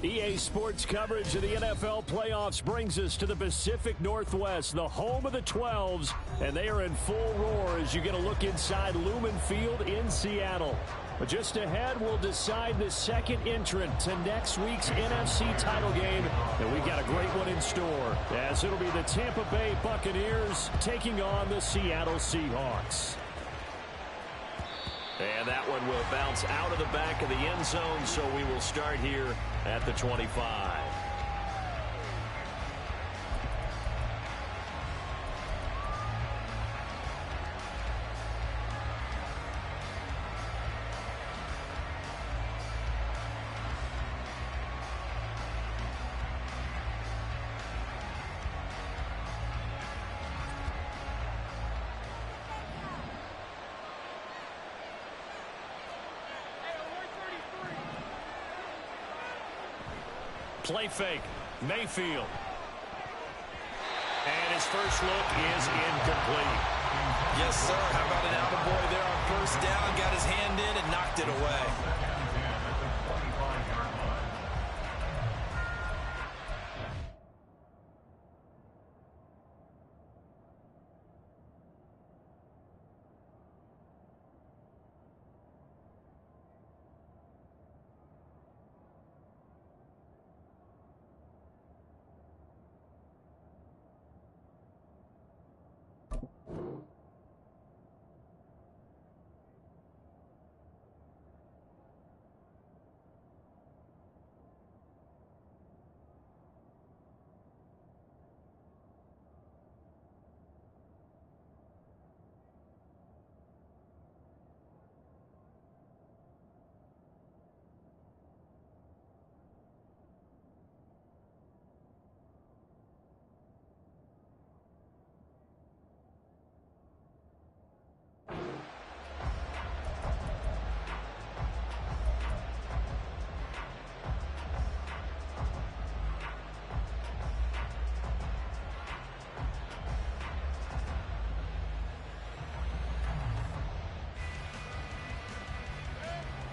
EA Sports coverage of the NFL playoffs brings us to the Pacific Northwest, the home of the 12s, and they are in full roar as you get a look inside Lumen Field in Seattle. But just ahead, we'll decide the second entrant to next week's NFC title game, and we've got a great one in store, as it'll be the Tampa Bay Buccaneers taking on the Seattle Seahawks. And that one will bounce out of the back of the end zone, so we will start here at the 25. Play fake, Mayfield. And his first look is incomplete. Yes, sir. How about an attaboy there on first down? Got his hand in and knocked it away.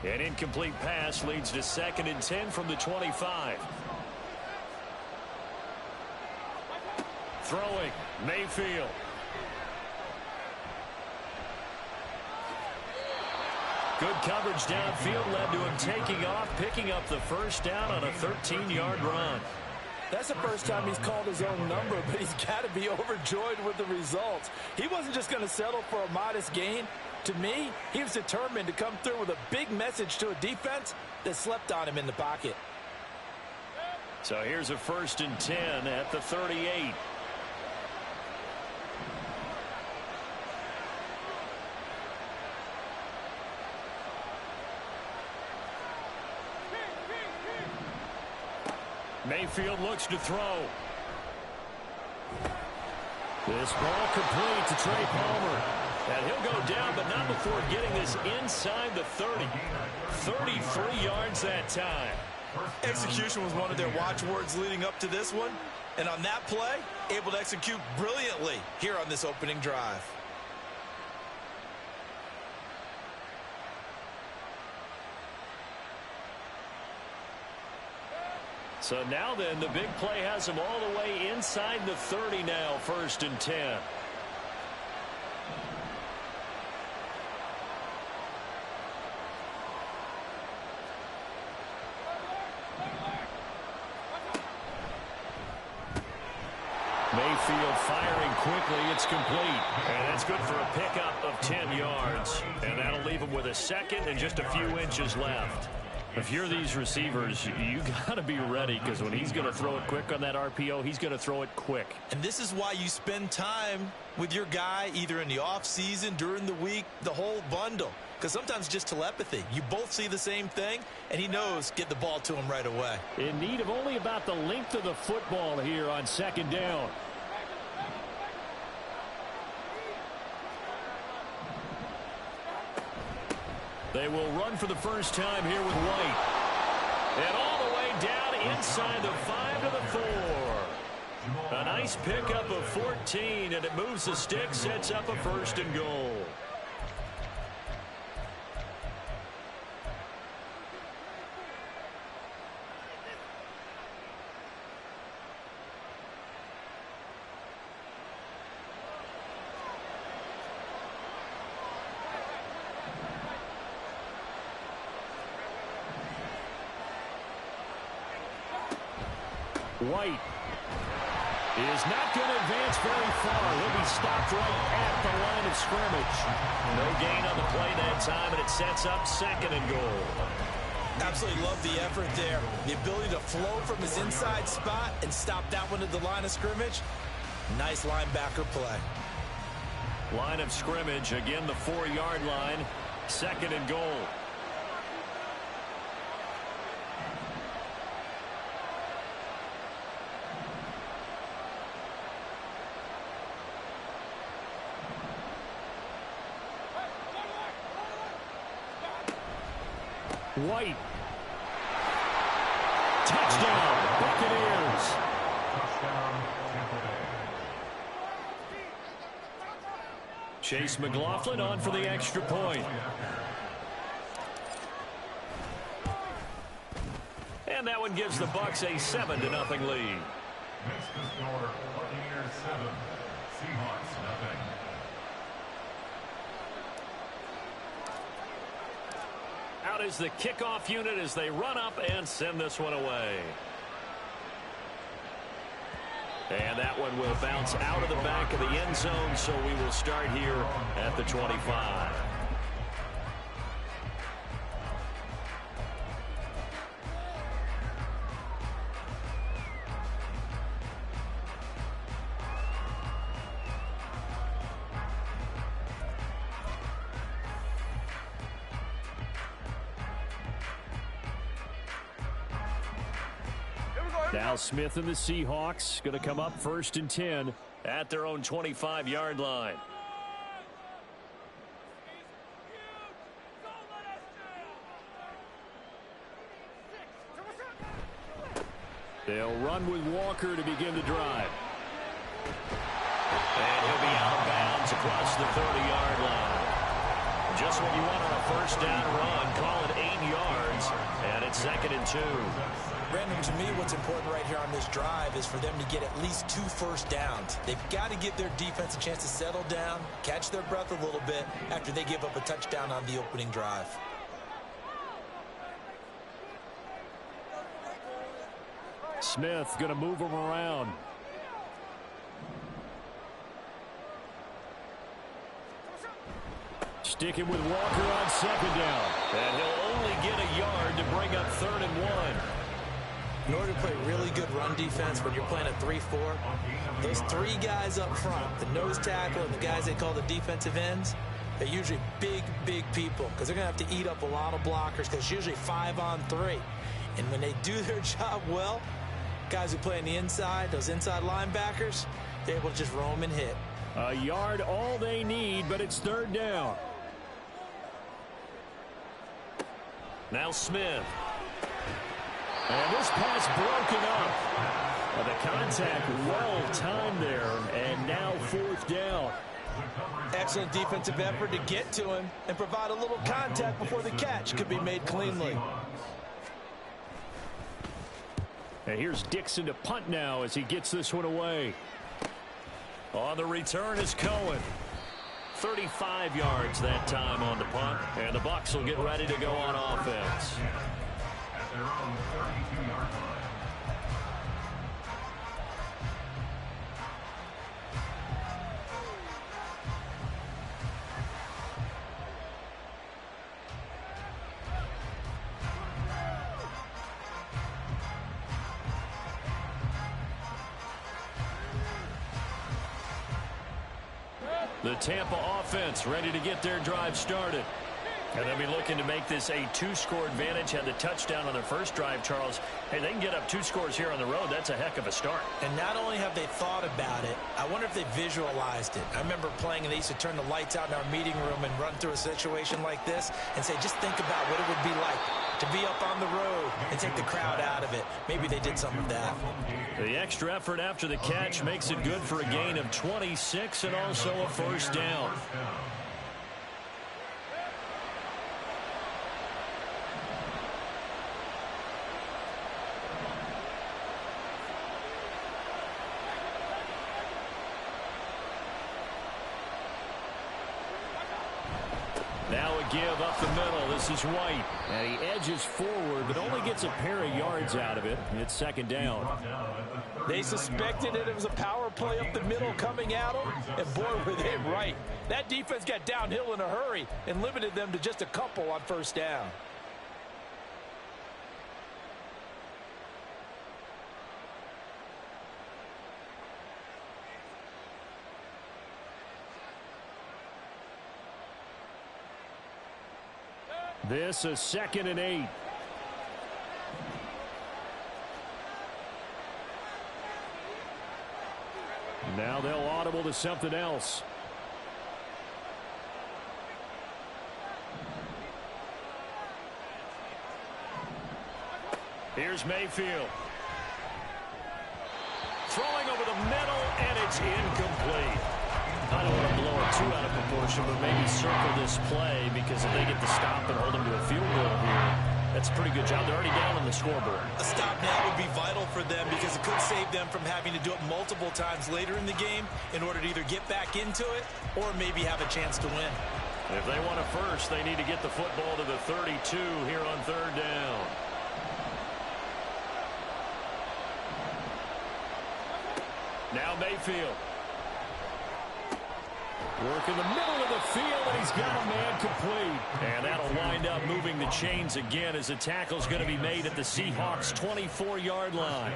An incomplete pass leads to 2nd and 10 from the 25. Throwing, Mayfield. Good coverage downfield led to him taking off, picking up the first down on a 13-yard run. That's the first time he's called his own number, but he's got to be overjoyed with the results. He wasn't just going to settle for a modest gain. To me, he was determined to come through with a big message to a defense that slept on him in the pocket. So here's a 1st and 10 at the 38. Mayfield looks to throw. This ball complete to Trey Palmer. And he'll go down, but not before getting this inside the 30. 33 yards that time. Execution was one of their watchwords leading up to this one. And on that play, able to execute brilliantly here on this opening drive. So now then, the big play has him all the way inside the 30 now, 1st and 10. Mayfield firing quickly. It's complete. And that's good for a pickup of 10 yards. And that'll leave him with a 2nd and just a few inches left. If you're these receivers, you got to be ready, because when he's going to throw it quick on that RPO, he's going to throw it quick. And this is why you spend time with your guy either in the offseason, during the week, the whole bundle. Because sometimes just telepathy. You both see the same thing, and he knows get the ball to him right away. In need of only about the length of the football here on 2nd down. They will run for the first time here with White. And all the way down inside the 5 to the 4. A nice pickup of 14, and it moves the stick, sets up a 1st and goal. White is not going to advance very far. He'll be stopped right at the line of scrimmage. No gain on the play that time, and it sets up 2nd and goal. Absolutely love the effort there. The ability to flow from his inside spot and stop that one at the line of scrimmage. Nice linebacker play. Line of scrimmage, again the 4-yard line. 2nd and goal. White. Touchdown, Buccaneers. Chase McLaughlin on for the extra point. And that one gives the Bucs a 7-0 lead. Next to score, Buccaneers 7, Seahawks 0. Out is the kickoff unit as they run up and send this one away. And that one will bounce out of the back of the end zone, so we will start here at the 25. Now Smith and the Seahawks going to come up 1st and 10 at their own 25-yard line. They'll run with Walker to begin the drive. And he'll be out of bounds across the 30-yard line. Just what you want on a 1st down run. Call it 8 yards, and it's 2nd and 2. Brandon, to me, what's important right here on this drive is for them to get at least 2 first downs. They've got to give their defense a chance to settle down, catch their breath a little bit after they give up a touchdown on the opening drive. Smith going to move him around. Sticking with Walker on 2nd down. And he'll only get a yard to bring up 3rd and 1. In order to play really good run defense when you're playing a 3-4, those 3 guys up front, the nose tackle and the guys they call the defensive ends, they're usually big people because they're going to have to eat up a lot of blockers because it's usually 5 on 3. And when they do their job well, guys who play on the inside, those inside linebackers, they're able to just roam and hit. A yard all they need, but it's 3rd down. Now Smith. And this pass broken up. The contact well timed there, and now 4th down. Excellent defensive effort to get to him and provide a little contact before the catch could be made cleanly. And here's Dixon to punt now as he gets this one away. On the return is Cohen. 35 yards that time on the punt, and the Bucs will get ready to go on offense. At their own 32-yard line. The Tampa offense ready to get their drive started. And they'll be looking to make this a 2-score advantage. Had the touchdown on their first drive, Charles. Hey, they can get up 2 scores here on the road. That's a heck of a start. And not only have they thought about it, I wonder if they visualized it. I remember playing and they used to turn the lights out in our meeting room and run through a situation like this and say, just think about what it would be like to be up on the road and take the crowd out of it. Maybe they did some of that. The extra effort after the catch makes it good for a gain of 26 and also a 1st down. Now a give up the middle. This is White. And he edges forward, but only gets a pair of yards out of it. It's second down. They suspected that it was a power play up the middle coming at them, and boy, were they right. That defense got downhill in a hurry and limited them to just a couple on first down. This is 2nd and 8. Now they'll audible to something else. Here's Mayfield. Throwing over the middle, and it's incomplete. I don't want to blow it too out of proportion, but maybe circle this play, because if they get the stop and hold them to a field goal here, that's a pretty good job. They're already down on the scoreboard. A stop now would be vital for them because it could save them from having to do it multiple times later in the game in order to either get back into it or maybe have a chance to win. If they want a first, they need to get the football to the 32 here on 3rd down. Now Mayfield. Work in the middle of the field, and he's got a man complete. And that'll wind up moving the chains again as the tackle's going to be made at the Seahawks' 24-yard line.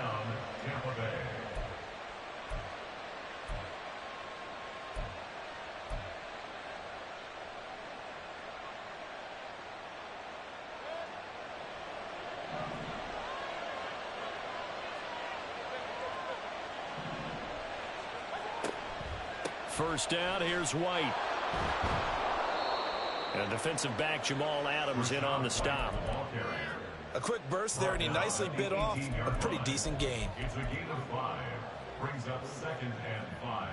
First down, here's White. And defensive back Jamal Adams in on the stop. A quick burst there, and he nicely bit off a pretty decent gain. It's a gain of 5. Brings up 2nd and 5.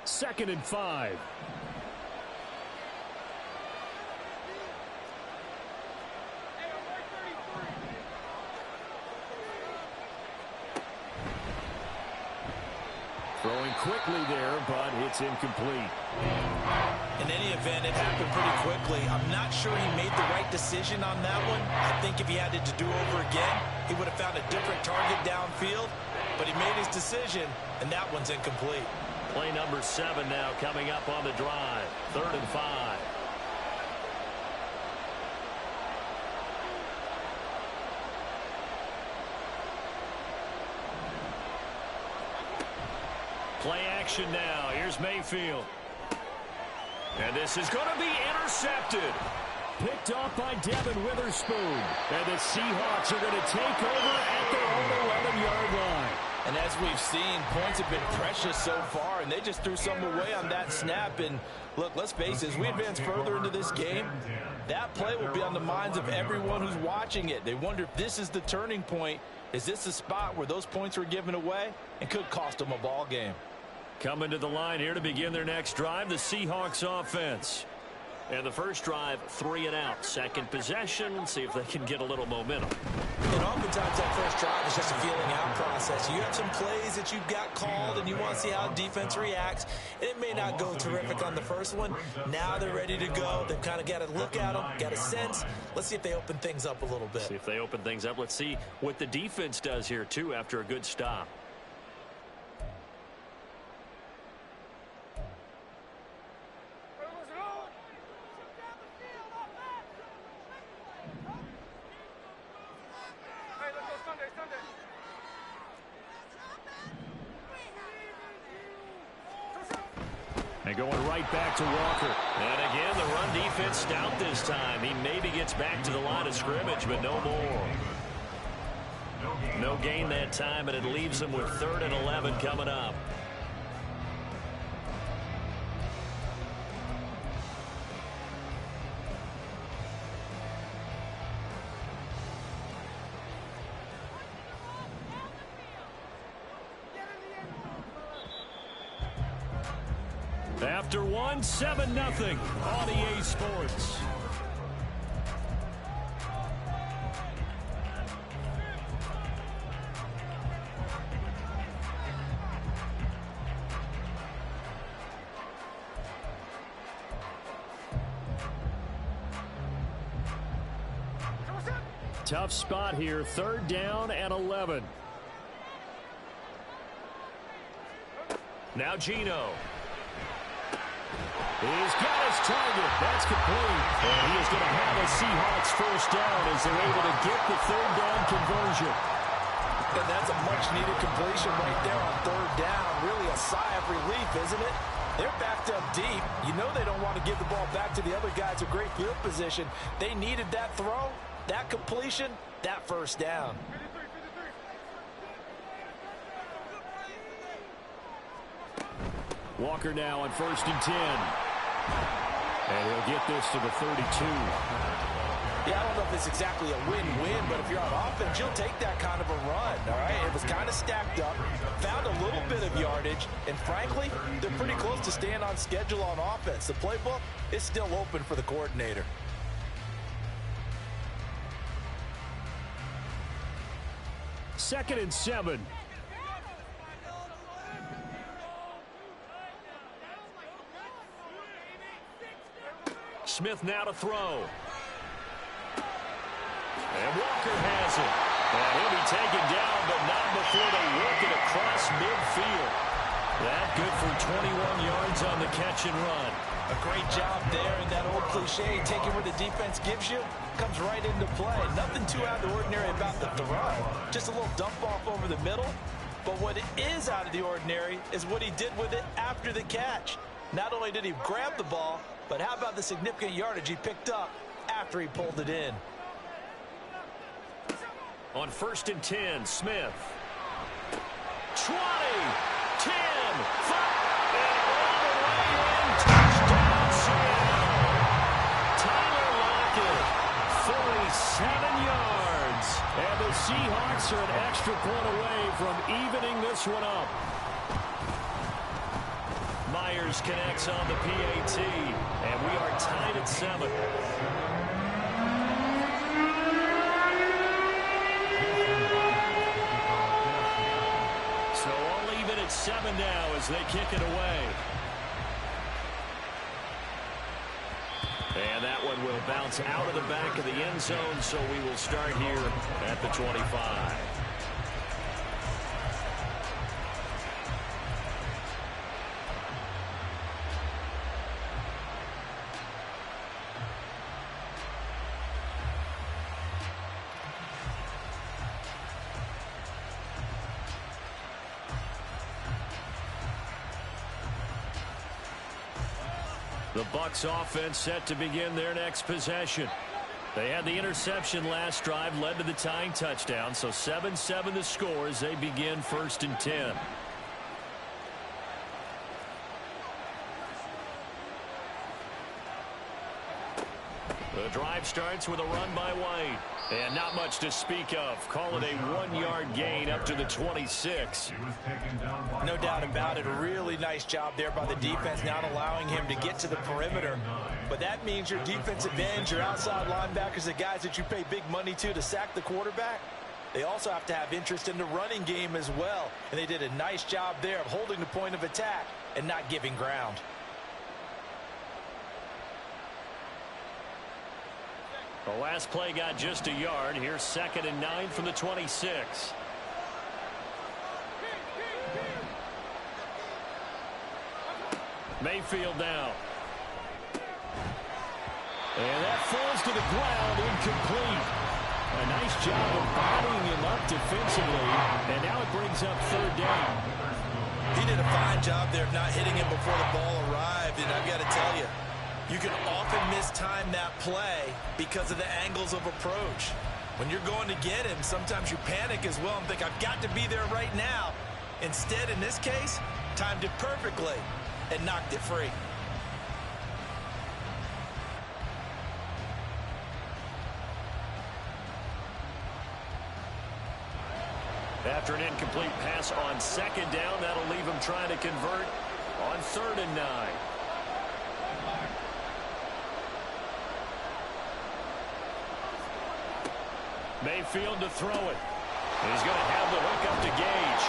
Second and 5. Throwing quickly there, but it's incomplete. In any event, it happened pretty quickly. I'm not sure he made the right decision on that one. I think if he had it to do over again, he would have found a different target downfield. But he made his decision, and that one's incomplete. Play number 7 now coming up on the drive. 3rd and 5. Play action now. Here's Mayfield. And this is going to be intercepted. Picked off by Devin Witherspoon. And the Seahawks are going to take over at their own 11-yard line. And as we've seen, points have been precious so far, and they just threw some away on that snap. And look, let's face it, as we advance further into this game, that play will be on the minds of everyone who's watching it. They wonder if this is the turning point. Is this the spot where those points were given away and could cost them a ball game? Coming to the line here to begin their next drive, the Seahawks offense. And the first drive, 3 and out. Second possession, see if they can get a little momentum. And oftentimes that first drive is just a feeling out process. You have some plays that you've got called and you want to see how defense reacts. And it may not go terrific on the first one. Now they're ready to go. They've kind of got to look at them, got a sense. Let's see if they open things up a little bit. See if they open things up. Let's see what the defense does here, too, after a good stop. And going right back to Walker. And again, the run defense stout this time. He maybe gets back to the line of scrimmage, but no more. No gain that time, and it leaves him with 3rd and 11 coming up. After one, 7-0 on EA Sports. Tough spot here, 3rd down and 11. Now Geno. He's got his target. That's complete. And he is going to have a Seahawks 1st down as they're able to get the 3rd down conversion. And that's a much-needed completion right there on 3rd down. Really a sigh of relief, isn't it? They're backed up deep. You know they don't want to give the ball back to the other guys with great field position. They needed that throw, that completion, that 1st down. Walker now on 1st and 10. And he'll get this to the 32. Yeah, I don't know if it's exactly a win-win, but if you're on offense, you'll take that kind of a run, all right? It was kind of stacked up, found a little bit of yardage, and frankly, they're pretty close to staying on schedule on offense. The playbook is still open for the coordinator. Second and 7. Smith now to throw. And Walker has it. And he'll be taken down, but not before they work it across midfield. That good for 21 yards on the catch and run. A great job there, and that old cliche, taking where the defense gives you, comes right into play. Nothing too out of the ordinary about the throw. Just a little dump off over the middle. But what is out of the ordinary is what he did with it after the catch. Not only did he grab the ball, but how about the significant yardage he picked up after he pulled it in? On 1st and 10, Smith. 20, 10, 5, and all the way in. Touchdown, Seattle. Tyler Lockett, 47 yards. And the Seahawks are an extra point away from evening this one up. Myers connects on the PAT, and we are tied at 7. So all even at 7 now as they kick it away. And that one will bounce out of the back of the end zone, so we will start here at the 25. The Bucs offense set to begin their next possession. They had the interception last drive, led to the tying touchdown, so 7-7 the score as they begin 1st and 10. The drive starts with a run by White. And not much to speak of. Call it a 1-yard gain up to the 26. No doubt about it. A really nice job there by the defense, not allowing him to get to the perimeter. But that means your defensive ends, your outside linebackers, the guys that you pay big money to sack the quarterback, they also have to have interest in the running game as well. And they did a nice job there of holding the point of attack and not giving ground. The last play got just a yard. Here's 2nd and 9 from the 26. Mayfield now. And that falls to the ground, incomplete. A nice job of bodying him up defensively. And now it brings up 3rd down. He did a fine job there of not hitting him before the ball arrived. And I've got to tell you, you can often mistime that play because of the angles of approach. When you're going to get him, sometimes you panic as well and think, I've got to be there right now. Instead, in this case, timed it perfectly and knocked it free. After an incomplete pass on 2nd down, that'll leave him trying to convert on 3rd and 9. Mayfield to throw it. He's going to have the hook up to Gage.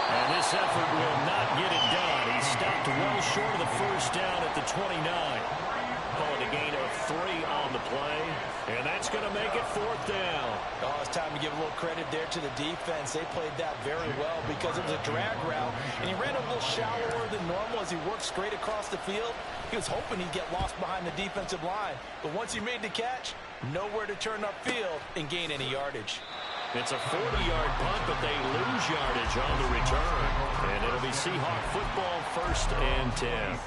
And this effort will not get it done. He stopped well short of the 1st down at the 29. call it a gain of 3 on the play. And that's going to make it 4th down. Oh, it's time to give a little credit there to the defense. They played that very well because it was a drag route, and he ran a little shallower than normal as he worked straight across the field. He was hoping he'd get lost behind the defensive line, but once he made the catch, nowhere to turn upfield and gain any yardage. It's a 40-yard punt, but they lose yardage on the return. And it'll be Seahawk football, 1st and 10.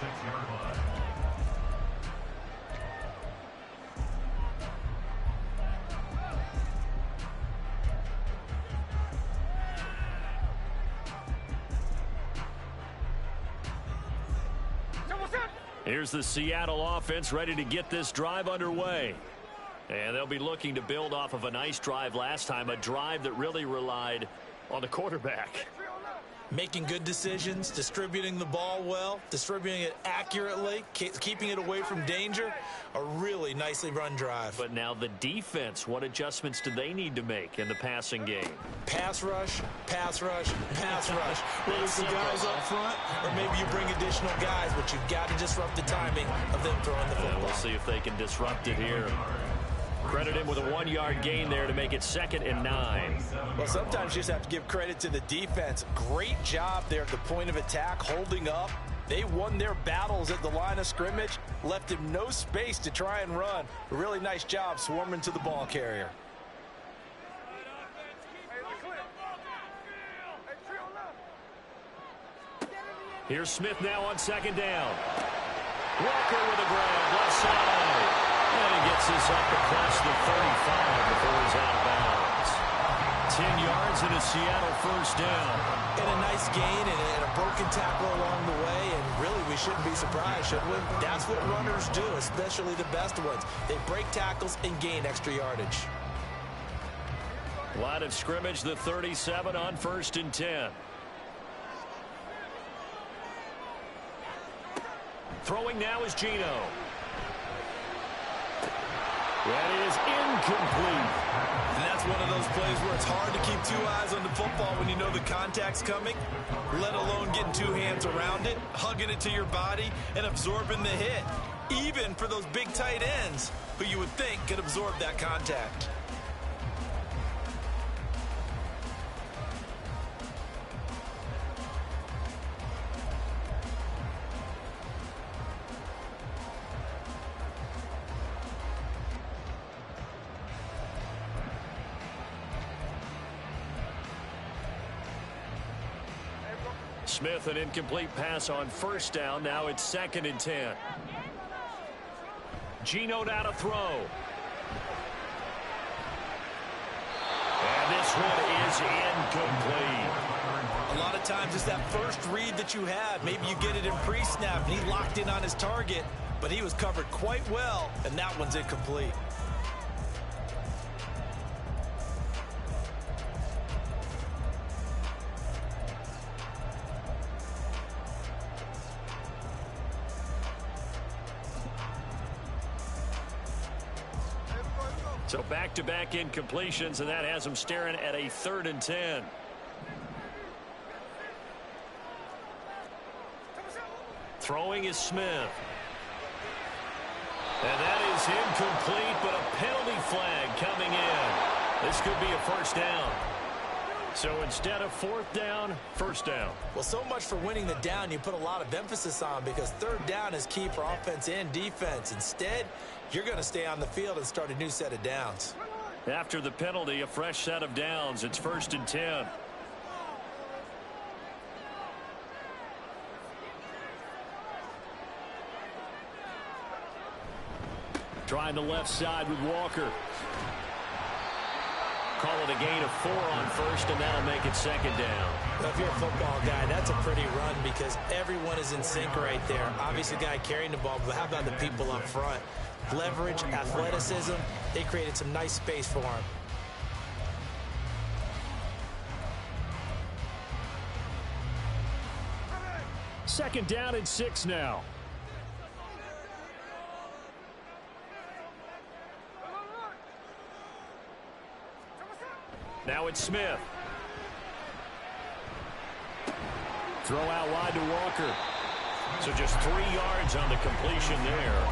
Here's the Seattle offense ready to get this drive underway. And they'll be looking to build off of a nice drive last time, a drive that really relied on the quarterback. Making good decisions, distributing the ball well, distributing it accurately, keeping it away from danger. A really nicely run drive. But now the defense, what adjustments do they need to make in the passing game? Pass rush, pass rush, pass rush. Whether it's the guys up front or maybe you bring additional guys, but you've got to disrupt the timing of them throwing the football. We'll see if they can disrupt it here. Credit him with a 1-yard gain there to make it 2nd and 9. Well, sometimes you just have to give credit to the defense. Great job there at the point of attack, holding up. They won their battles at the line of scrimmage, left him no space to try and run. A really nice job swarming to the ball carrier. Here's Smith now on 2nd down. Walker with a grab, left side. And he gets this up across the 35 before he's out of bounds. 10 yards and a Seattle 1st down. And a nice gain and a broken tackle along the way. And really, we shouldn't be surprised, should we? That's what runners do, especially the best ones. They break tackles and gain extra yardage. Line of scrimmage, the 37 on 1st and 10. Throwing now is Geno. That is incomplete. And that's one of those plays where it's hard to keep 2 eyes on the football when you know the contact's coming, let alone getting 2 hands around it, hugging it to your body, and absorbing the hit. Even for those big tight ends who you would think could absorb that contact. Smith, an incomplete pass on 1st down. Now it's 2nd and 10. Geno now to throw. And this one is incomplete. A lot of times it's that first read that you have. Maybe you get it in pre-snap and he locked in on his target, but he was covered quite well, and that one's incomplete. So back-to-back incompletions, and that has him staring at a 3rd and 10. Throwing is Smith. And that is incomplete, but a penalty flag coming in. This could be a 1st down. So instead of 4th down, 1st down. Well, so much for winning the down you put a lot of emphasis on, because 3rd down is key for offense and defense. Instead, you're going to stay on the field and start a new set of downs. After the penalty, a fresh set of downs. It's 1st and 10. Trying the left side with Walker. Call it a gain of 4 on 1st, and that'll make it 2nd down. Well, if you're a football guy, that's a pretty run because everyone is in sync right there. Obviously, the guy carrying the ball, but how about the people up front? Leverage, athleticism, they created some nice space for him. Second down and 6 now. Now it's Smith. Throw out wide to Walker. So just 3 yards on the completion there.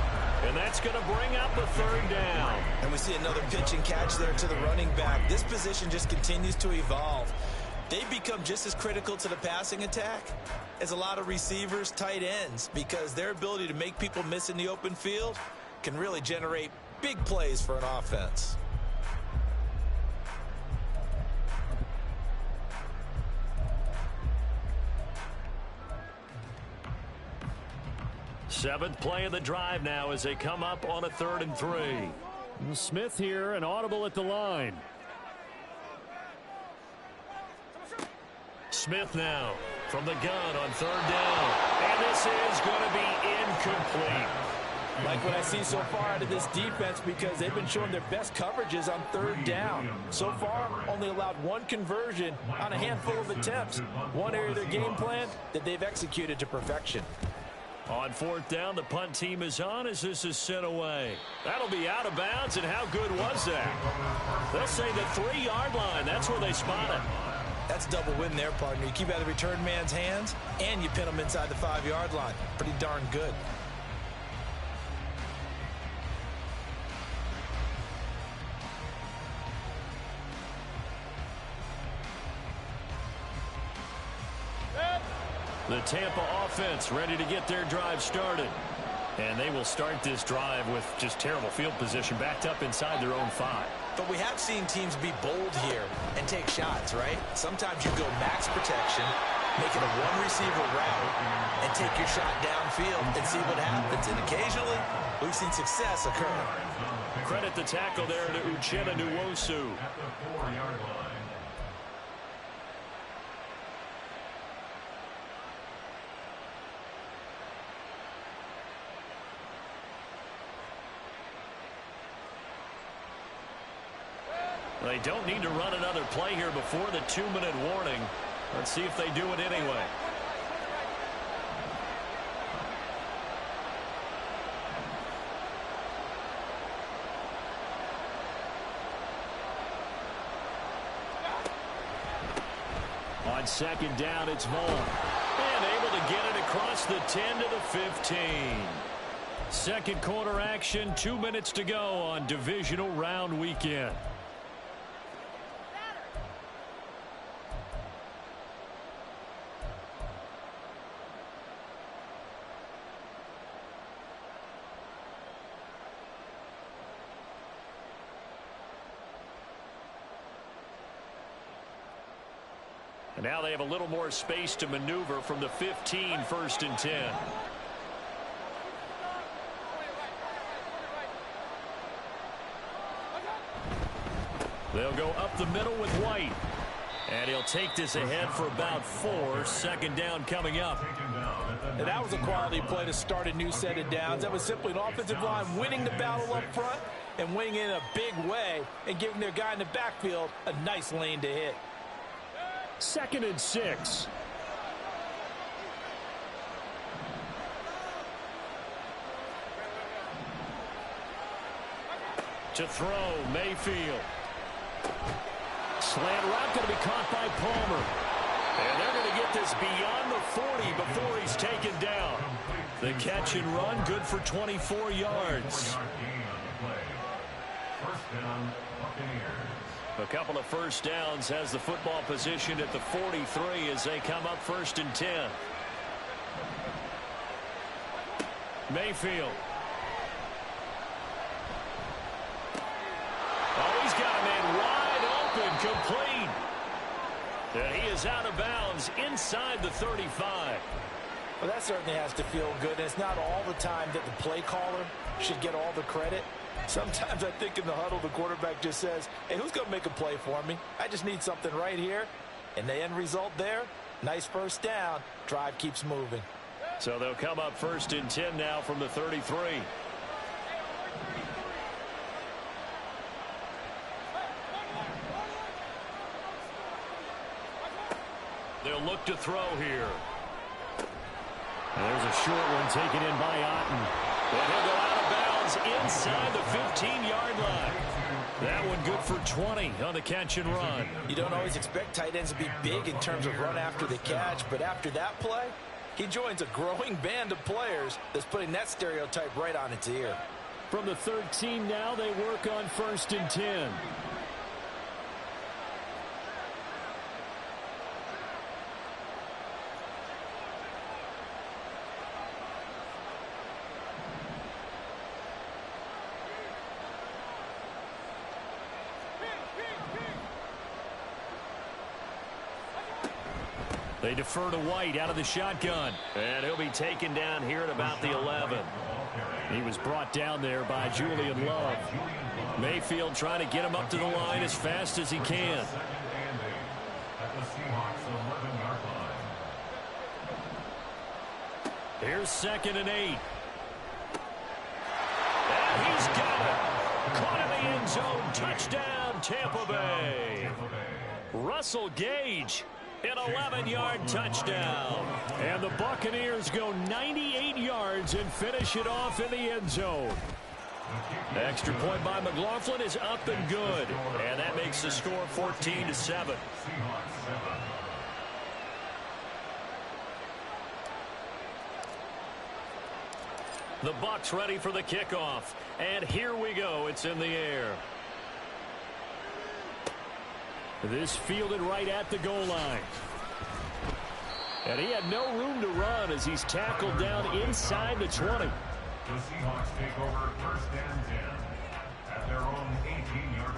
And that's going to bring up the third down. And we see another pitch and catch there to the running back. This position just continues to evolve. They become just as critical to the passing attack as a lot of receivers, tight ends, because their ability to make people miss in the open field can really generate big plays for an offense. Seventh play of the drive now as they come up on a 3rd and 3. And Smith here, an audible at the line. Smith now from the gun on 3rd down. And this is going to be incomplete. Like what I see so far out of this defense, because they've been showing their best coverages on 3rd down. So far, only allowed 1 conversion on a handful of attempts. One area of their game plan that they've executed to perfection. On 4th down, the punt team is on as this is sent away. That'll be out of bounds, and how good was that? They'll say the 3-yard line. That's where they spot it. That's double win there, partner. You keep out of the return man's hands, and you pin them inside the 5-yard line. Pretty darn good. The Tampa offense ready to get their drive started. And they will start this drive with just terrible field position backed up inside their own 5. But we have seen teams be bold here and take shots, right? Sometimes you go max protection, make it a 1-receiver route, and take your shot downfield and see what happens. And occasionally, we've seen success occur. Credit the tackle there to Uchenna Nwosu. At the 4-yard line. They don't need to run another play here before the 2-minute warning. Let's see if they do it anyway. On 2nd down, it's Vaughn. And able to get it across the 10 to the 15. Second quarter action, 2 minutes to go on divisional round weekend. And now they have a little more space to maneuver from the 15, 1st and 10. They'll go up the middle with White. And he'll take this ahead for about 4. 2nd down coming up. And that was a quality play to start a new set of downs. That was simply an offensive line winning the battle up front and winning in a big way and giving their guy in the backfield a nice lane to hit. 2nd and 6. To throw, Mayfield. Slant route going to be caught by Palmer. And they're going to get this beyond the 40 before he's taken down. The catch and run good for 24 yards. First down, Buccaneers. A couple of first downs has the football position at the 43 as they come up 1st and 10. Mayfield. Oh, he's got a man wide open, complete. And he is out of bounds inside the 35. Well, that certainly has to feel good. And it's not all the time that the play caller should get all the credit. Sometimes I think in the huddle, the quarterback just says, hey, who's going to make a play for me? I just need something right here. And the end result there, nice first down. Drive keeps moving. So they'll come up 1st and 10 now from the 33. They'll look to throw here. And there's a short one taken in by Otten. And he'll go out of bounds inside the 15-yard line. That one good for 20 on the catch and run. You don't always expect tight ends to be big in terms of run after the catch, but after that play, he joins a growing band of players that's putting that stereotype right on its ear. From the 13 now, they work on 1st and 10. They defer to White out of the shotgun. And he'll be taken down here at about the 11. He was brought down there by Julian Love. Mayfield trying to get him up to the line as fast as he can. Here's 2nd and 8. And he's got it. Caught in the end zone. Touchdown, Tampa Bay. Russell Gage. An 11-yard touchdown. And the Buccaneers go 98 yards and finish it off in the end zone. Extra point by McLaughlin is up and good. And that makes the score 14-7. The Bucs ready for the kickoff. And here we go. It's in the air. This fielded right at the goal line. And he had no room to run as he's tackled down inside the 20. The Seahawks take over 1st and 10 at their own 18-yard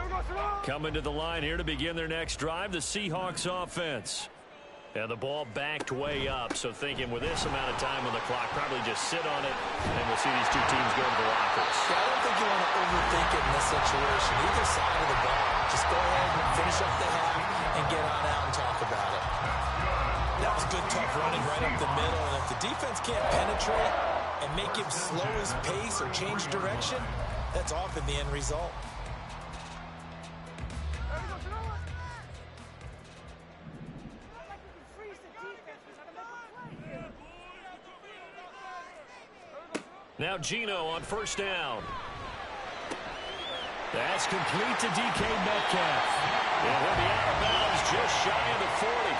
line. Coming to the line here to begin their next drive, the Seahawks offense. And the ball backed way up, so thinking with this amount of time on the clock, probably just sit on it, and we'll see these two teams go to the lockers. Yeah, I don't think you want to overthink it in this situation. Either side of the ball. Just go ahead and finish up the half and get on out and talk about it. That was good, tough running right up the middle, and if the defense can't penetrate and make him slow his pace or change direction, that's often the end result. Now Geno on 1st down. That's complete to DK Metcalf. And he'll be out of bounds just shy of the 40.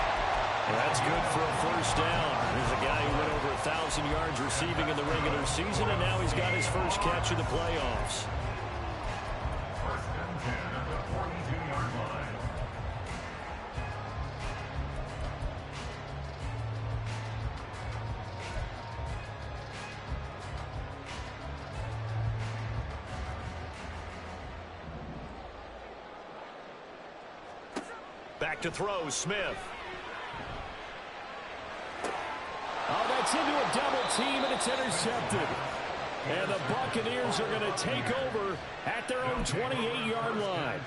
That's good for a 1st down. Here's a guy who went over 1,000 yards receiving in the regular season, and now he's got his first catch of the playoffs. 1st and 10 at the 42-yard line. Back to throw, Smith. Oh, that's into a double team, and it's intercepted. And the Buccaneers are going to take over at their own 28-yard line.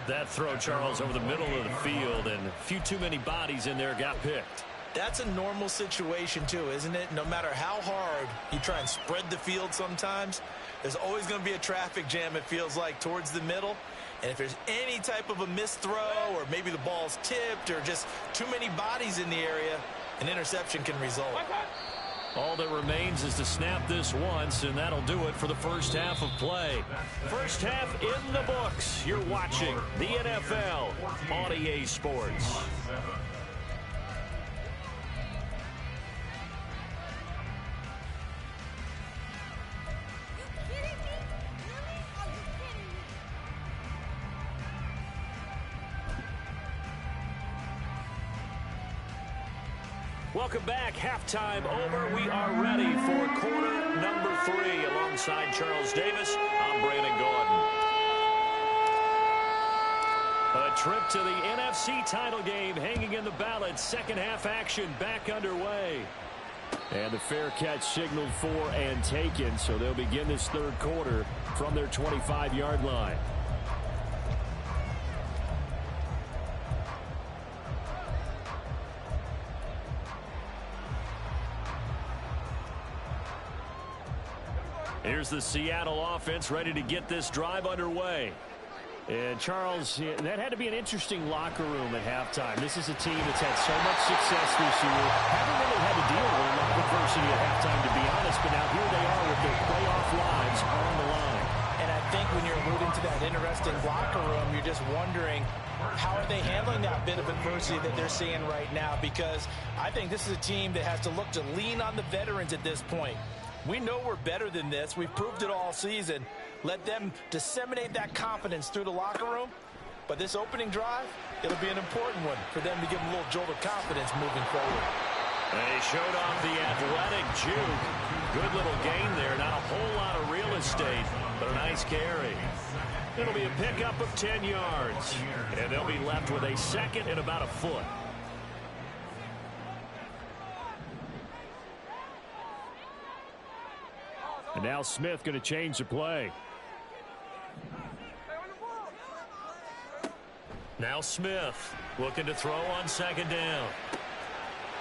That throw, Charles, over the middle of the field, and a few too many bodies in there got picked. That's a normal situation, too, isn't it? No matter how hard you try and spread the field sometimes, there's always going to be a traffic jam, it feels like, towards the middle. And if there's any type of a missed throw or maybe the ball's tipped or just too many bodies in the area, an interception can result. All that remains is to snap this once, and that'll do it for the first half of play. First half in the books. You're watching the NFL on EA Sports. Welcome back. Halftime over. We are ready for quarter number 3. Alongside Charles Davis, I'm Brandon Gordon. A trip to the NFC title game hanging in the balance. Second half action back underway. And the fair catch signaled for and taken, so they'll begin this third quarter from their 25-yard line. Here's the Seattle offense ready to get this drive underway. And Charles, that had to be an interesting locker room at halftime. This is a team that's had so much success this year. Haven't really had to deal with a lot of adversity at halftime, to be honest. But now here they are with their playoff lives on the line. And I think when you're alluding to that interesting locker room, you're just wondering how are they handling that bit of adversity that they're seeing right now, because I think this is a team that has to look to lean on the veterans at this point. We know we're better than this. We've proved it all season. Let them disseminate that confidence through the locker room. But this opening drive, it'll be an important one for them to give them a little jolt of confidence moving forward. They showed off the athletic juke. Good little gain there. Not a whole lot of real estate, but a nice carry. It'll be a pickup of 10 yards. And they'll be left with a second and about a foot. And now Smith going to change the play. Now Smith looking to throw on second down.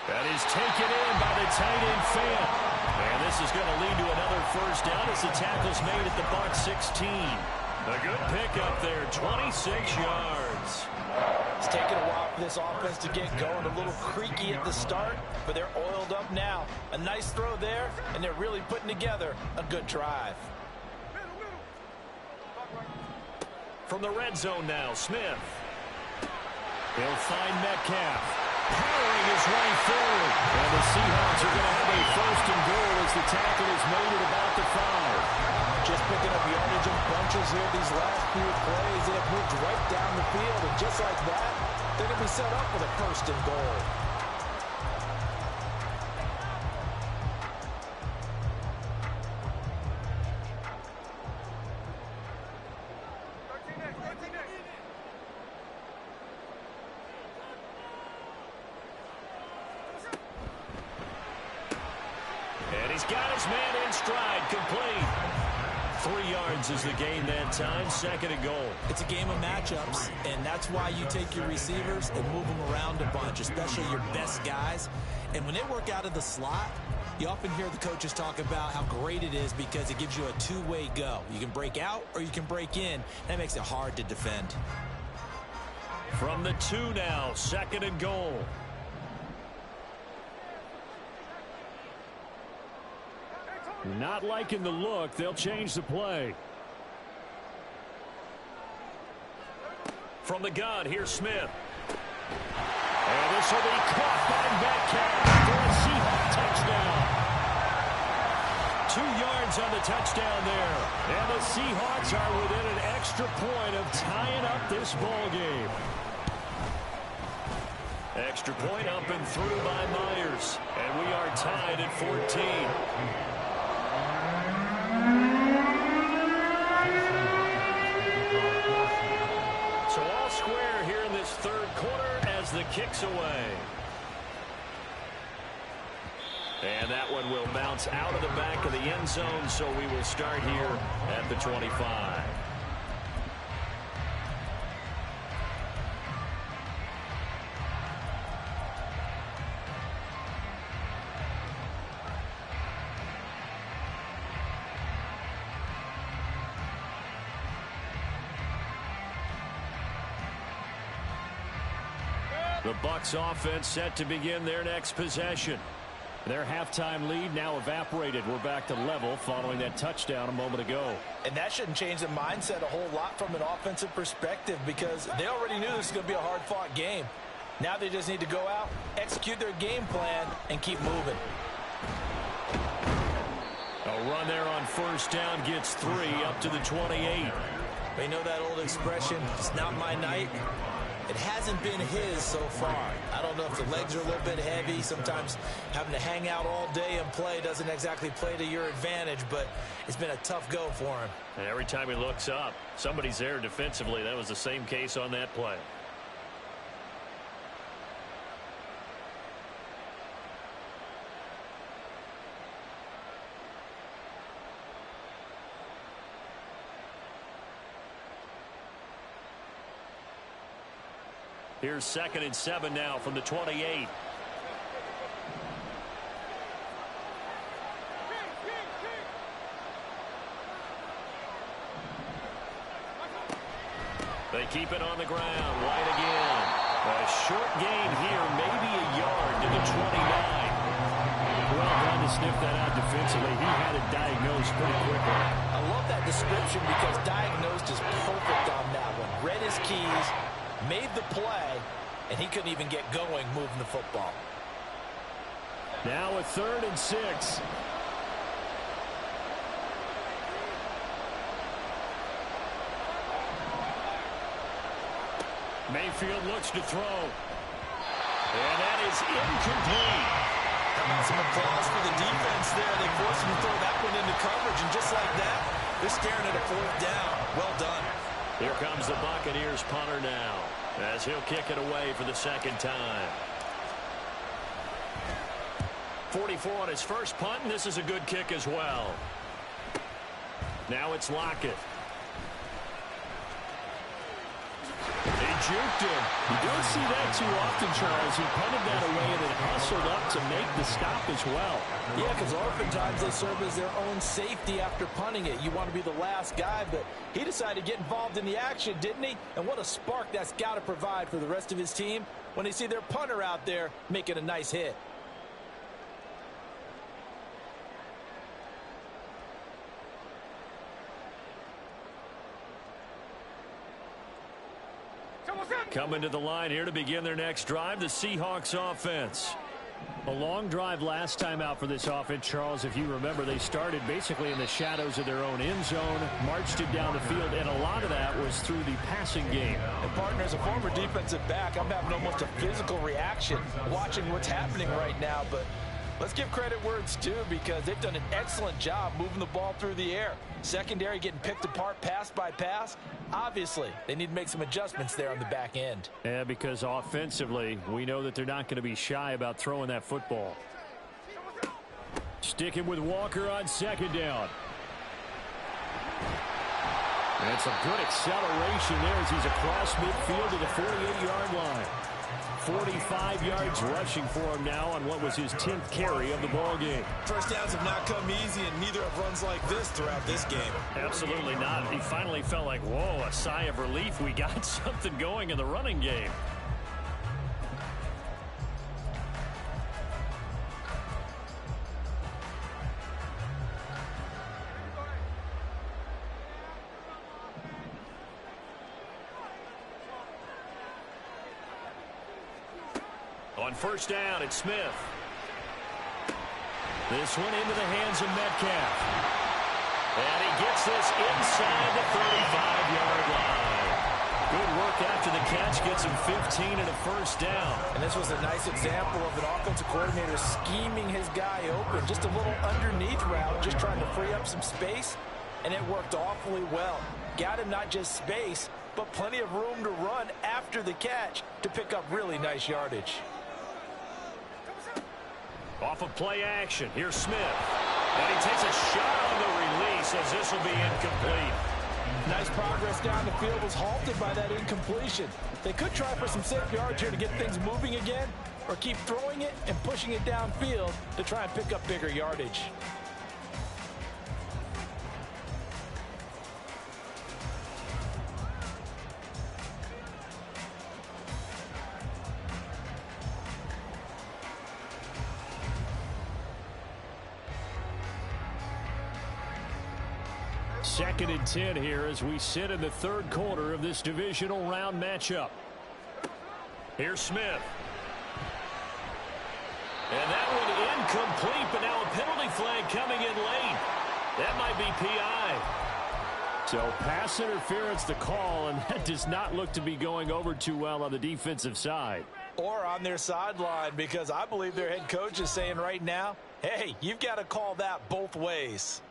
That is taken in by the tight end Fant. And this is going to lead to another first down as the tackle's made at the Bucs 16. A good pickup there, 26 yards. It's taken a while for this offense to get going, a little creaky at the start, but they're oiled up now. A nice throw there, and they're really putting together a good drive. From the red zone now, Smith. He'll find Metcalf, powering his way forward. And the Seahawks are going to have a first and goal as the tackle is made at about the 5. Just picking up yardage in bunches here these last few plays. They have moved right down the field, and just like that, they're going to be set up with a first and goal. And he's got his man in stride, complete. 3 yards is the gain that time, second and goal. It's a game of matchups, and that's why you take your receivers and move them around a bunch, especially your best guys. And when they work out of the slot, you often hear the coaches talk about how great it is because it gives you a two-way go. You can break out or you can break in. That makes it hard to defend. From the 2 now, second and goal. Not liking the look. They'll change the play. From the gun, here's Smith. And this will be caught by Metcalf for a Seahawks touchdown. 2 yards on the touchdown there. And the Seahawks are within an extra point of tying up this ball game. Extra point up and through by Myers. And we are tied at 14. So all square here in this third quarter as the kick's away. And that one will bounce out of the back of the end zone, so we will start here at the 25. The Bucs offense set to begin their next possession. Their halftime lead now evaporated. We're back to level following that touchdown a moment ago. And that shouldn't change the mindset a whole lot from an offensive perspective because they already knew this was going to be a hard-fought game. Now they just need to go out, execute their game plan, and keep moving. A run there on first down gets 3 up to the 28. You know that old expression, it's not my night. It hasn't been his so far. I don't know if the legs are a little bit heavy. Sometimes having to hang out all day and play doesn't exactly play to your advantage, but it's been a tough go for him. And every time he looks up, somebody's there defensively. That was the same case on that play. Here's 2nd and 7 now from the 28. They keep it on the ground. White again. A short gain here, maybe a yard to the 29. well done to sniff that out defensively. He had it diagnosed pretty quickly. I love that description because diagnosed is perfect on that one. Read his keys, made the play, and he couldn't even get going moving the football. Now a 3rd and 6. Mayfield looks to throw. And that is incomplete. How about some applause for the defense there? They forced him to throw that one into coverage, and just like that, they're staring at a 4th down. Well done. Here comes the Buccaneers punter now, as he'll kick it away for the 2nd time. 44 on his first punt, and this is a good kick as well. Now it's Lockett. They juked him. You don't see that too often, Charles. He punted that away and then hustled up to make the stop as well. Yeah, because oftentimes they serve as their own safety after punting it. You want to be the last guy, but he decided to get involved in the action, didn't he? And what a spark that's got to provide for the rest of his team when they see their punter out there making a nice hit. Coming to the line here to begin their next drive, the Seahawks offense. A long drive last time out for this offense, Charles. If you remember, they started basically in the shadows of their own end zone, marched it down the field, and a lot of that was through the passing game. And partner, as a former defensive back, I'm having almost a physical reaction watching what's happening right now, but let's give credit where it's due because they've done an excellent job moving the ball through the air. Secondary getting picked apart pass by pass. Obviously, they need to make some adjustments there on the back end. Yeah, because offensively, we know that they're not going to be shy about throwing that football. Sticking with Walker on 2nd down. And some good acceleration there as he's across midfield to the 48-yard line. 45 yards rushing for him now on what was his 10th carry of the ball game. First downs have not come easy, and neither have runs like this throughout this game. Absolutely not. He finally felt like, whoa, a sigh of relief. We got something going in the running game. On 1st down, it's Smith. This one into the hands of Metcalf. And he gets this inside the 35-yard line. Good work after the catch. Gets him 15 and a 1st down. And this was a nice example of an offensive coordinator scheming his guy open. Just a little underneath route, just trying to free up some space. And it worked awfully well. Got him not just space, but plenty of room to run after the catch to pick up really nice yardage. Off of play action, here's Smith. And he takes a shot on the release as this will be incomplete. Nice progress down the field was halted by that incompletion. They could try for some safe yards here to get things moving again, or keep throwing it and pushing it downfield to try and pick up bigger yardage. Second and 10 here as we sit in the 3rd quarter of this divisional round matchup. Here's Smith. And that one incomplete, but now a penalty flag coming in late. That might be PI. So pass interference the call, and that does not look to be going over too well on the defensive side. Or on their sideline, because I believe their head coach is saying right now, hey, you've got to call that both ways.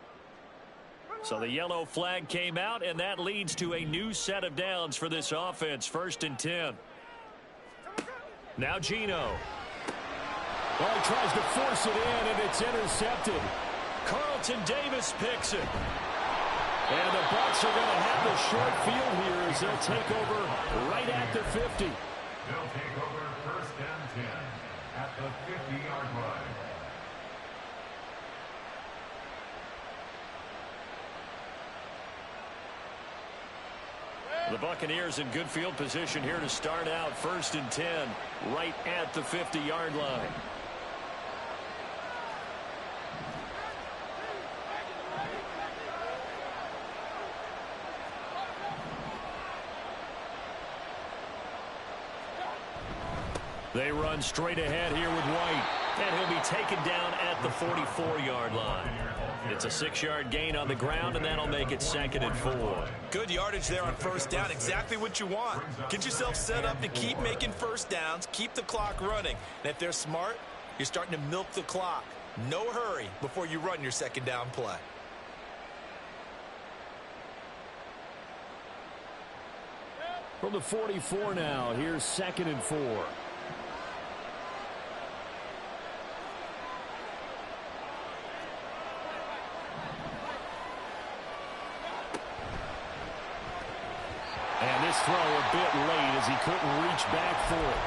So the yellow flag came out, and that leads to a new set of downs for this offense. 1st and 10. Now Geno. Well, he tries to force it in, and it's intercepted. Carlton Davis picks it. And the Bucs are going to have the short field here as they'll take over right at the 50. They'll take over 1st and 10 at the 50-yard line. The Buccaneers in good field position here to start out 1st and 10 right at the 50-yard line. They run straight ahead here with White. And he'll be taken down at the 44-yard line. It's a 6-yard gain on the ground, and that'll make it 2nd and 4. Good yardage there on first down. Exactly what you want. Get yourself set up to keep making first downs, keep the clock running. And if they're smart, you're starting to milk the clock. No hurry before you run your 2nd down play. From the 44 now, here's 2nd and 4. And this throw a bit late as he couldn't reach back for it.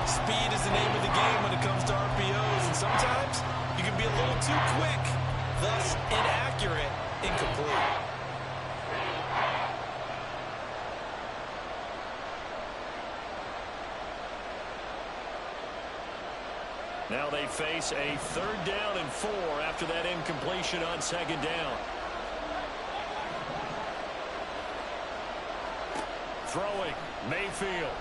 Speed is the name of the game when it comes to RPOs, and sometimes you can be a little too quick, thus inaccurate, incomplete. Now they face a 3rd down and 4 after that incompletion on 2nd down. Throwing, Mayfield.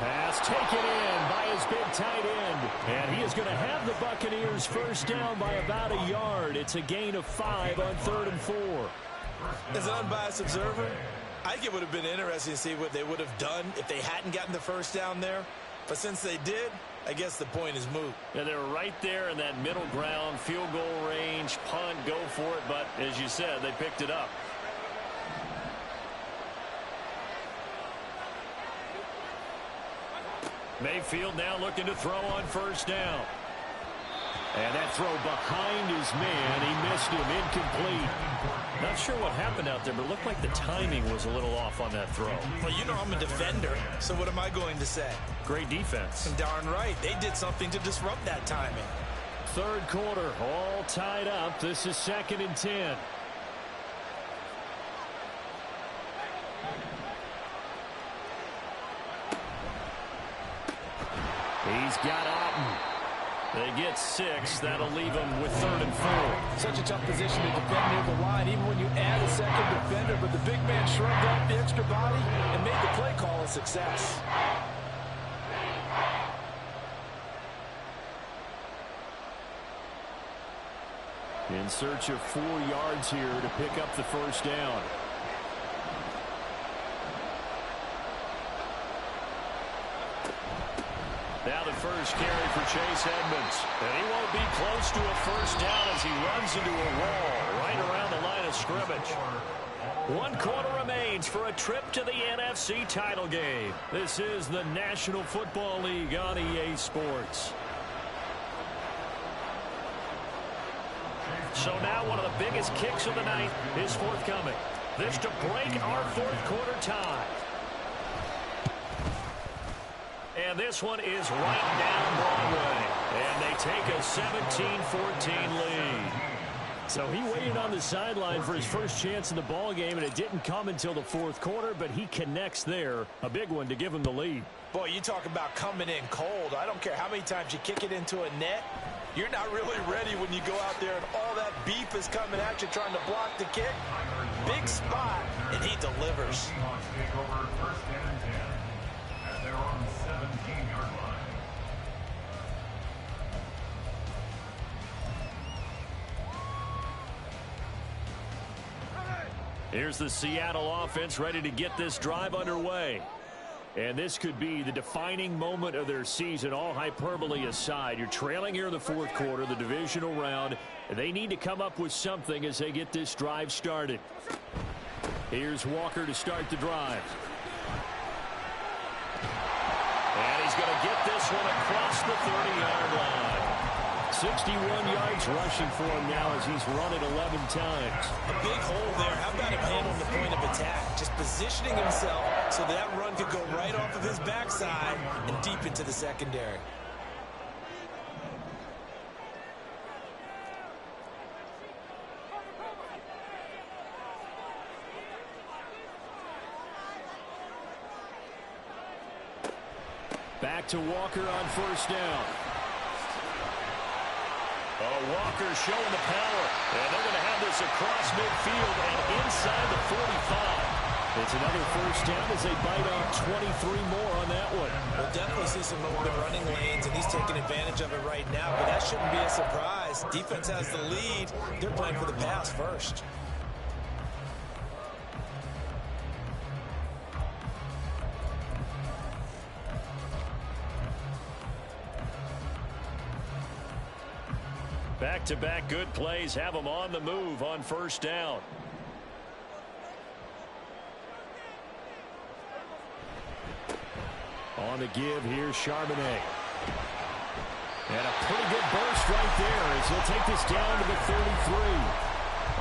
Pass taken in by his big tight end. And he is going to have the Buccaneers first down by about a yard. It's a gain of 5 on 3rd and 4. As an unbiased observer, I think it would have been interesting to see what they would have done if they hadn't gotten the first down there. But since they did, I guess the point is moot. Yeah, they were right there in that middle ground, field goal range, punt, go for it. But as you said, they picked it up. Mayfield now looking to throw on first down. And that throw behind his man. He missed him, incomplete. Not sure what happened out there, but it looked like the timing was a little off on that throw. Well, you know I'm a defender, so what am I going to say? Great defense. Darn right. They did something to disrupt that timing. 3rd quarter, all tied up. This is 2nd and 10. He's got Otten. They get 6. That'll leave him with 3rd and 4. Such a tough position to defend near the line, even when you add a second defender. But the big man shrugged off the extra body and made the play call a success. In search of 4 yards here to pick up the first down. Now the first carry for Chase Edmonds. And he won't be close to a first down as he runs into a wall right around the line of scrimmage. 1 quarter remains for a trip to the NFC title game. This is the National Football League on EA Sports. So now one of the biggest kicks of the night is forthcoming. This to break our 4th quarter tie. And this one is right down Broadway. And they take a 17-14 lead. So he waited on the sideline for his first chance in the ball game, and it didn't come until the 4th quarter, but he connects there. A big one to give him the lead. Boy, you talk about coming in cold. I don't care how many times you kick it into a net. You're not really ready when you go out there and all that beef is coming at you trying to block the kick. Big spot, and he delivers. Take over 1st and 10 at their own 17-yard line. Here's the Seattle offense ready to get this drive underway. And this could be the defining moment of their season, all hyperbole aside. You're trailing here in the 4th quarter, the divisional round. And they need to come up with something as they get this drive started. Here's Walker to start the drive. And he's going to get this one across the 30-yard line. 61 yards rushing for him now as he's run it 11 times. A big hole there. How about him handling the point of attack? Just positioning himself so that run could go right off of his backside and deep into the secondary. Back to Walker on first down. Walker showing the power. And they're going to have this across midfield and inside the 45. It's another first down as they bite off 23 more on that one. We'll definitely see some open running lanes, and he's taking advantage of it right now, but that shouldn't be a surprise. Defense has the lead. They're playing for the pass first. Back-to-back good plays have them on the move on first down. On the give, here's Charbonnet. And a pretty good burst right there as he'll take this down to the 33.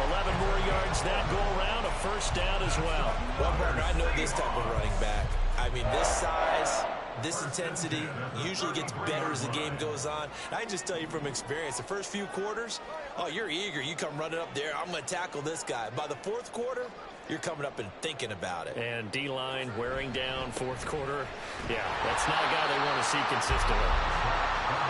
11 more yards that go around, a first down as well. Well, partner, I know this type of running back. I mean, this size, this intensity usually gets better as the game goes on. I can just tell you from experience, the first few quarters, oh, you're eager. You come running up there, I'm going to tackle this guy. By the fourth quarter, you're coming up and thinking about it. And D-line wearing down fourth quarter. Yeah, that's not a guy they want to see consistently.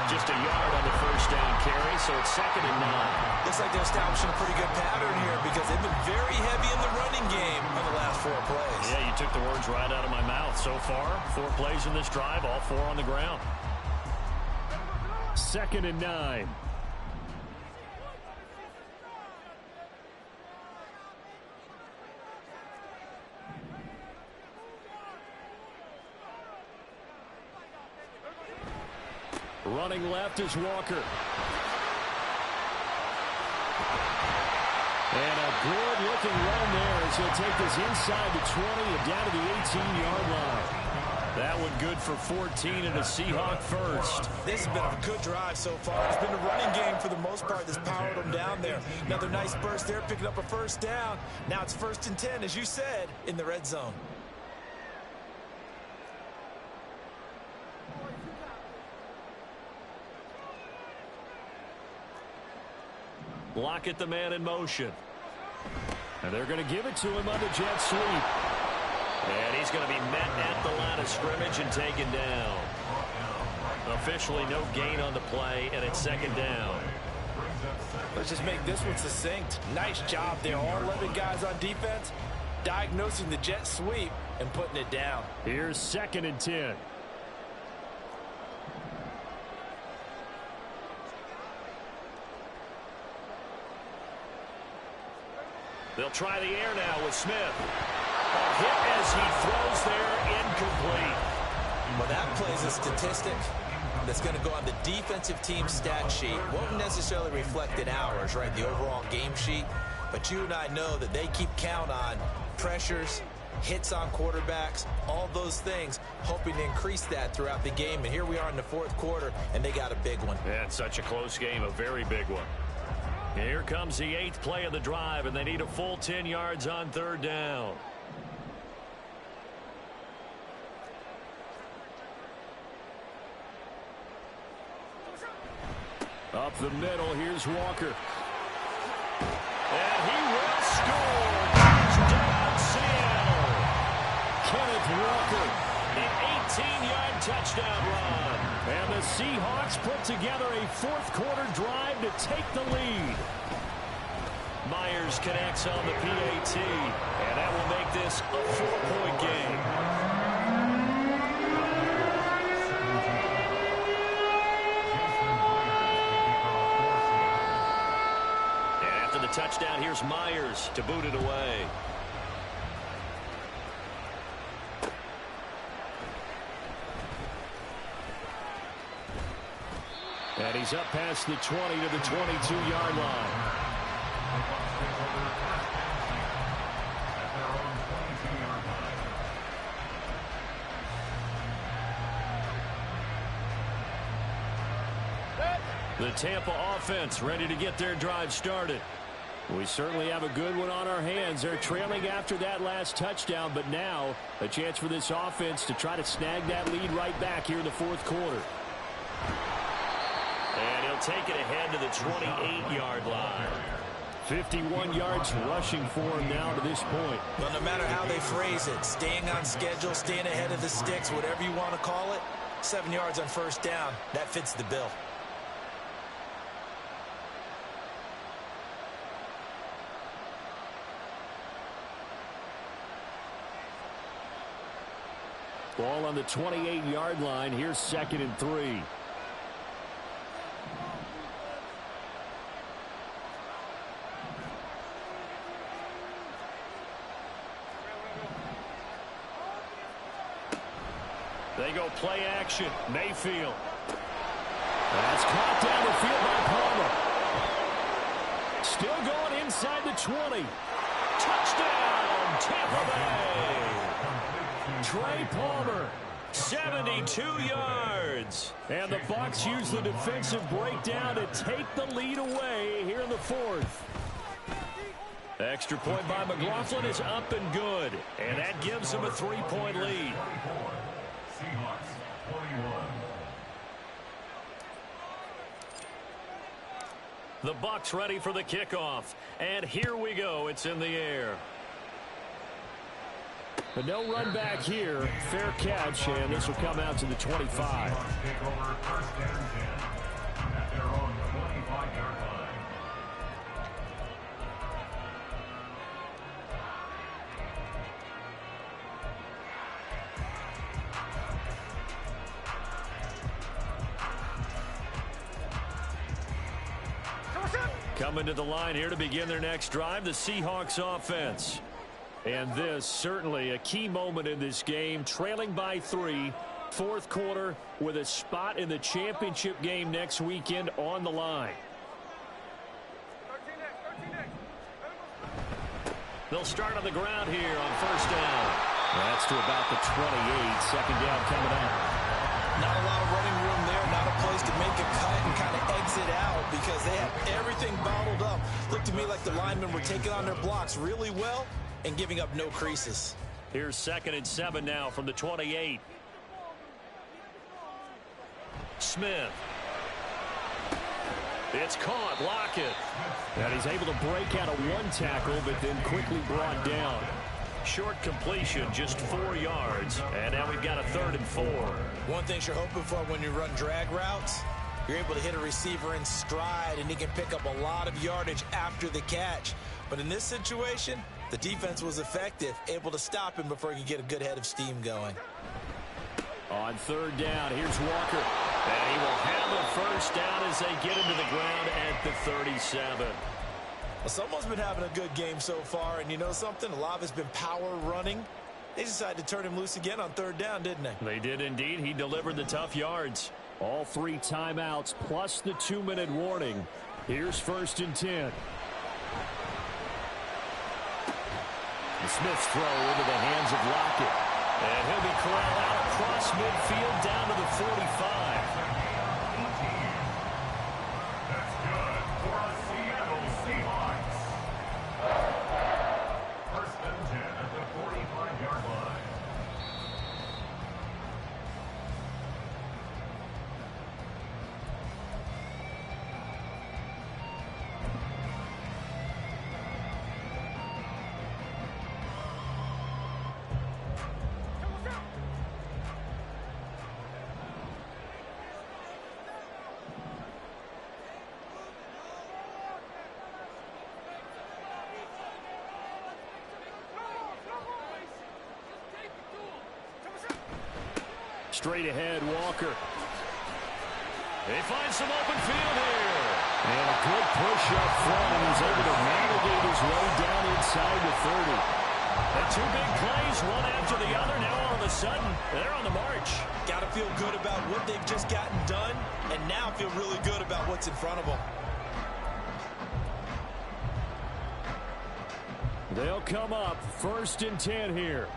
Just a yard on the first down carry, so it's 2nd and 9. Looks like they're establishing a pretty good pattern here because they've been very heavy in the running game on the last 4 plays. Yeah, you took the words right out of my mouth. So far, 4 plays in this drive, all 4 on the ground. 2nd and 9. Running left is Walker. And a good-looking run there as he'll take this inside the 20 and down to the 18-yard line. That one good for 14 and a Seahawk first. This has been a good drive so far. It's been a running game for the most part that's powered them down there. Another nice burst there, picking up a first down. Now it's 1st and 10, as you said, in the red zone. Block at the man in motion. And they're going to give it to him on the jet sweep. And he's going to be met at the line of scrimmage and taken down. Officially no gain on the play, and it's 2nd down. Let's just make this one succinct. Nice job there. All 11 guys on defense diagnosing the jet sweep and putting it down. Here's 2nd and 10. They'll try the air now with Smith. A hit as he throws there, incomplete. Well, that plays a statistic that's going to go on the defensive team stat sheet. Won't necessarily reflect in ours, right, the overall game sheet. But you and I know that they keep count on pressures, hits on quarterbacks, all those things, hoping to increase that throughout the game. And here we are in the 4th quarter, and they got a big one. Yeah, it's such a close game, a very big one. Here comes the 8th play of the drive, and they need a full 10 yards on 3rd down. Up the middle, here's Walker. And he will score. Touchdown, Seattle. Kenneth Walker, an 18-yard touchdown run. And the Seahawks put together a 4th quarter drive to take the lead. Myers connects on the PAT, and that will make this a 4-point game. And after the touchdown, here's Myers to boot it away. And he's up past the 20 to the 22-yard line. The Tampa offense ready to get their drive started. We certainly have a good one on our hands. They're trailing after that last touchdown, but now a chance for this offense to try to snag that lead right back here in the 4th quarter. And he'll take it ahead to the 28-yard line. 51 yards rushing for him now to this point. Well, no matter how they phrase it, staying on schedule, staying ahead of the sticks, whatever you want to call it, 7 yards on 1st down, that fits the bill. Ball on the 28-yard line. Here's 2nd and 3. They go play action. Mayfield. That's caught down the field by Palmer. Still going inside the 20. Touchdown, Tampa Bay. Trey Palmer, 72 yards. And the Bucs use the defensive breakdown to take the lead away here in the 4th. Extra point by McLaughlin is up and good. And that gives them a 3-point lead. Seahawks 41. The Bucs ready for the kickoff. And here we go. It's in the air. But no run back here. Fair catch, and this will come out to the 25. Seahawks take over 1st and 10 at their own 25-yard line. Coming to the line here to begin their next drive, the Seahawks offense. And this certainly a key moment in this game, trailing by 3, 4th quarter, with a spot in the championship game next weekend on the line. They'll start on the ground here on 1st down. That's to about the 28, 2nd down coming up. Not a lot of running room there, not a place to make a cut and kind of exit out because they had everything bottled up. Looked to me like the linemen were taking on their blocks really well and giving up no creases. Here's 2nd and 7 now from the 28. Smith. It's caught. Lockett. And he's able to break out of 1 tackle, but then quickly brought down. Short completion, just 4 yards. And now we've got a 3rd and 4. One thing you're hoping for when you run drag routes, you're able to hit a receiver in stride, and he can pick up a lot of yardage after the catch. But in this situation, the defense was effective, able to stop him before he could get a good head of steam going. On 3rd down, here's Walker. And he will have a 1st down as they get him to the ground at the 37. Well, someone's been having a good game so far, and you know something? A lot of it's been power running. They decided to turn him loose again on 3rd down, didn't they? They did indeed. He delivered the tough yards. All 3 timeouts plus the 2-minute warning. Here's 1st and 10. Smith's throw into the hands of Lockett. And he'll be corralled out across midfield down to the 45. That's good for a Seattle Seahawks. 1st and 10 at the 45-yard line. Straight ahead, Walker. He finds some open field here. And a good push up front, and he's able to navigate his way down inside the 30. And 2 big plays, one after the other. Now all of a sudden, they're on the march. Got to feel good about what they've just gotten done, and now feel really good about what's in front of them. They'll come up 1st and 10 here.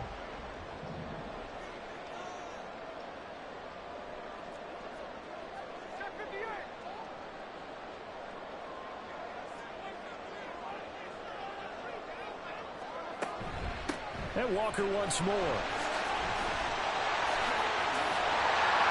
And Walker once more.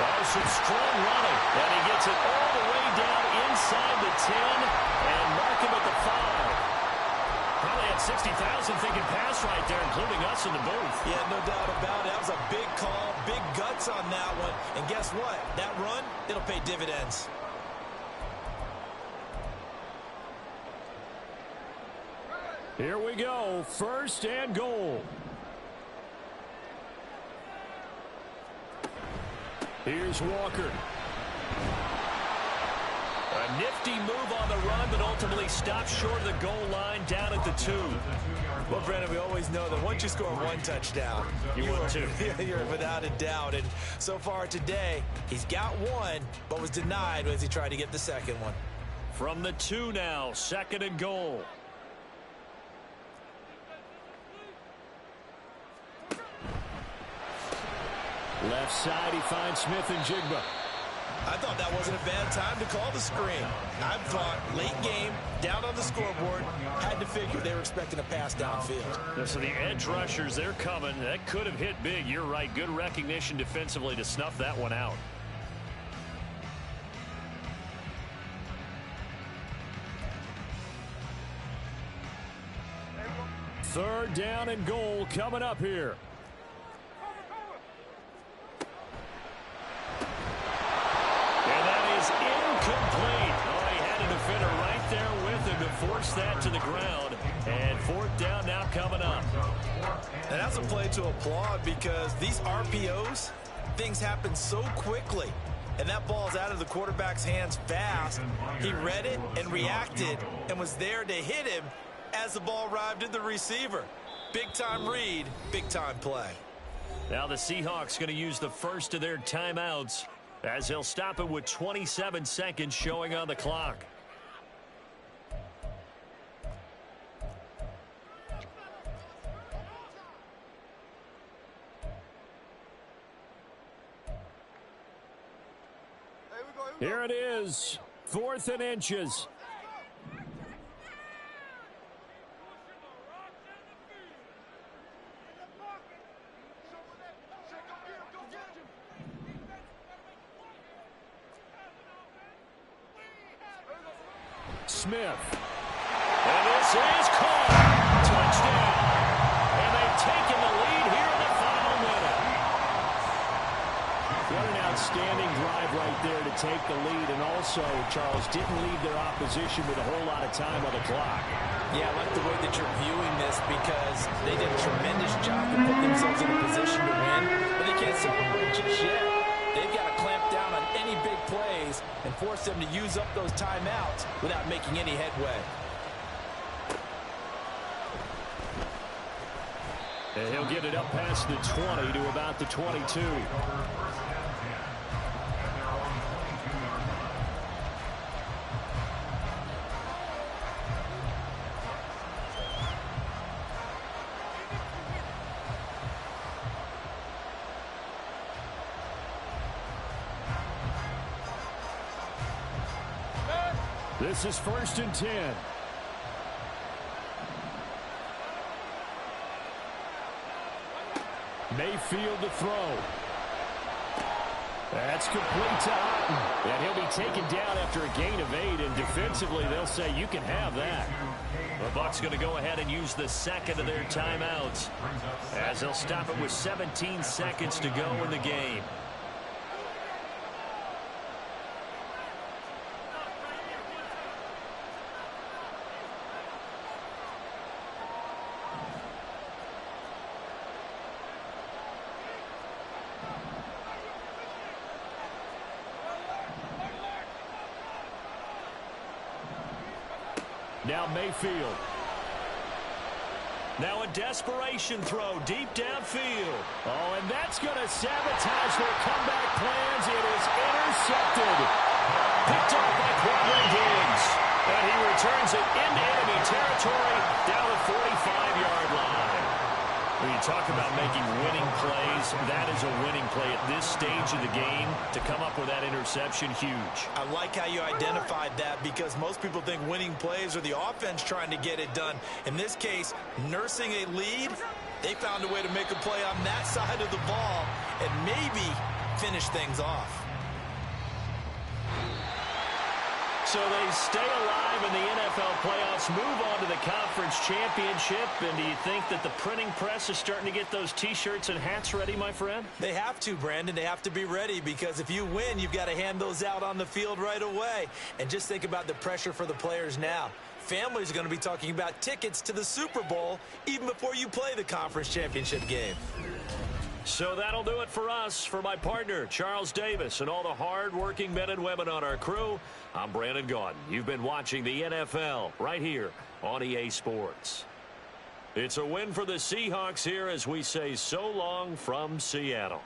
Oh, some strong running. And he gets it all the way down inside the 10 and mark him at the 5. Probably had 60,000 thinking pass right there, including us in the booth. Yeah, no doubt about it. That was a big call, big guts on that one. And guess what? That run, it'll pay dividends. Here we go. 1st and goal. Here's Walker. A nifty move on the run, but ultimately stops short of the goal line down at the 2. Well, Brandon, we always know that once you score one touchdown, you're 2. You're without a doubt. And so far today, he's got one, but was denied as he tried to get the second one. From the 2 now, 2nd and goal. Left side, he finds Smith and Jigba. I thought that wasn't a bad time to call the screen. I thought late game, down on the scoreboard, had to figure they were expecting a pass downfield. So the edge rushers, they're coming. That could have hit big. You're right. Good recognition defensively to snuff that one out. Third down and goal coming up here. Incomplete. Oh, he had a defender right there with him to force that to the ground. And 4th down now coming up. And that's a play to applaud because these RPOs, things happen so quickly. And that ball's out of the quarterback's hands fast. He read it and reacted and was there to hit him as the ball arrived at the receiver. Big-time read, big-time play. Now the Seahawks going to use the first of their timeouts, as they'll stop it with 27 seconds showing on the clock. Here it is, 4th and inches. Smith. And this is caught. Touchdown. And they've taken the lead here in the final minute. What an outstanding drive right there to take the lead. And also, Charles, didn't leave their opposition with a whole lot of time on the clock. Yeah, I like the way that you're viewing this because they did a tremendous job to put themselves in a position to win. But they can't celebrate just yet. They've got to clamp down on any big plays and force them to use up those timeouts without making any headway. And he'll get it up past the 20 to about the 22. This is 1st and 10. Mayfield to throw. That's complete to Houghton. And he'll be taken down after a gain of 8. And defensively, they'll say you can have that. The Bucs going to go ahead and use the 2nd of their timeouts, as they'll stop it with 17 seconds to go in the game. Now Mayfield. Now a desperation throw deep downfield. Oh, and that's going to sabotage their comeback plans. It is intercepted. Picked off by Quadri Diggs. And he returns it into enemy territory down the 45-yard line. When you talk about making winning plays, that is a winning play at this stage of the game. To come up with that interception, huge. I like how you identified that because most people think winning plays are the offense trying to get it done. In this case, nursing a lead, they found a way to make a play on that side of the ball and maybe finish things off. So they stay alive in the NFL playoffs, move on to the conference championship. And do you think that the printing press is starting to get those T-shirts and hats ready, my friend? They have to, Brandon. They have to be ready because if you win, you've got to hand those out on the field right away. And just think about the pressure for the players now. Families are going to be talking about tickets to the Super Bowl even before you play the conference championship game. So that'll do it for us. For my partner, Charles Davis, and all the hard-working men and women on our crew, I'm Brandon Gaudin. You've been watching the NFL right here on EA Sports. It's a win for the Seahawks here as we say so long from Seattle.